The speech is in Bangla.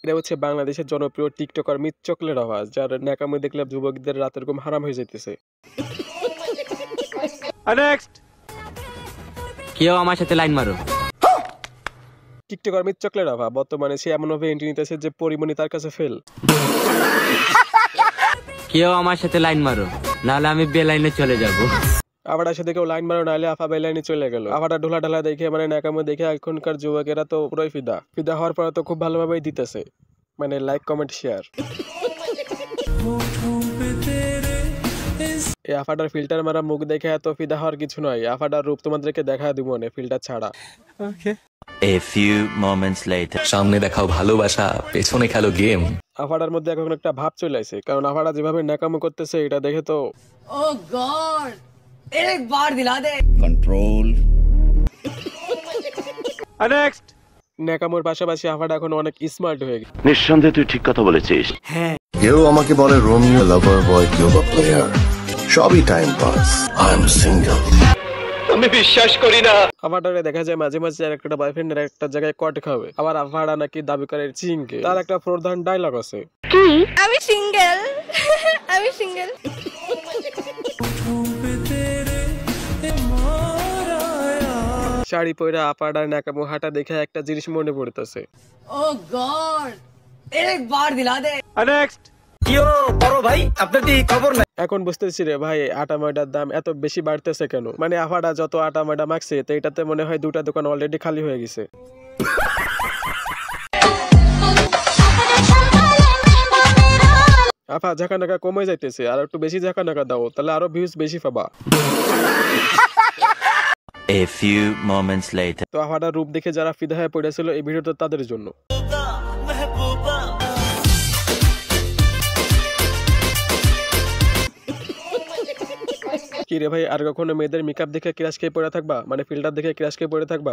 এটা হচ্ছে বাংলাদেশের জনপ্রিয় টিকটকার মিথ চকলেট আওয়াজ, যার ন্যাকামি দেখলে যুবকদের রাতের ঘুম হারাম হয়ে যেতেছে। কেউ আমার সাথে লাইন মারো। টিকটকার মিথ চকলেট আওয়াজ বর্তমানে সে এমনভাবে এন্ট্রি নিতেছে যে পরিমণি তার কাছে ফেল। কেউ আমার সাথে লাইন মারো, নাহলে আমি বে লাইনে চলে যাব। আফাটার সাথে কেউ লাইন মারো, নাহলে আফা বেলাইনে চলে গেল। আফাটা ঢোলা ঢালা দেখে মানে ন্যাকামি দেখে এখনকার যুবকেরা তো পুরোই ফিদা হওয়ার পরে তো খুব ভালোভাবেই দিতেছে, মানে লাইক কমেন্ট শেয়ার। এই আফাটার ফিল্টার মারা মুখ দেখে এত ফিদা হওয়ার কিছু নয়, আফাটার রূপ তোমাদেরকে দেখা দিব না ফিল্টার ছাড়া। A few moments later. সামনে দেখাও ভালোবাসা, পেছনে খেলো গেম। আফাটার মধ্যে এখন একটা ভাব চলে আসে, কারণ আফাটা যেভাবে ন্যাকামি করতেছে এটা দেখে তো ও গড, एक बार दिला दे। Control. ন্যাকামোর পাশাপাশি আফাটা এখন অনেক স্মার্ট হয়ে গেছে। নিঃসন্দেহে তুই ঠিক কথা বলেছিস। কেউ আমাকে বলে রোমিও লাভার বয়, কেউ বা প্লেয়ার, সবই time pass. I am single. আমি বিশ্বাস করি না। আফাটারে দেখা যায় মাঝে মাঝে একটা বয়ফ্রেন্ডের একটা জায়গায় কট খাবে, আবার আফাটা নাকি দাবি করে চিংকে। তার একটা প্রধান ডায়লগ আছে, কি আমি সিঙ্গেল, আমি সিঙ্গেল। শাড়ি পরে আফাটার ন্যাকামো হাঁটা দেখে একটা জিনিস মনে পড়তেছে। ओ गॉड, एक बार दिला दे। এখন বুঝতেছি রে ভাই, আটা ময়দার দাম এত বেশি বাড়তেছে কেন। মানে আফাটা যত আটা ময়দা মাখছে তো এটাতে মনে হয় দুটা দোকান অলরেডি খালি হয়ে গেছে। আফা ঝাঁকানাকা কমে যাইতেছে, আর একটু বেশি ঝাঁকানাকা দাও, তাহলে আরো ভিউজ বেশি পাবা। A few moments later. তো আফাটার রূপ দেখে যারা ফিদা হয়ে পড়েছিল এই ভিডিওটা তাদের জন্য। কি রে ভাই, আর কখনো মেয়েদের মেকআপ দেখে ক্রাশ খেয়ে পড়ে থাকবা, মানে ফিল্টার দেখে ক্রাশ খেয়ে পড়ে থাকবা?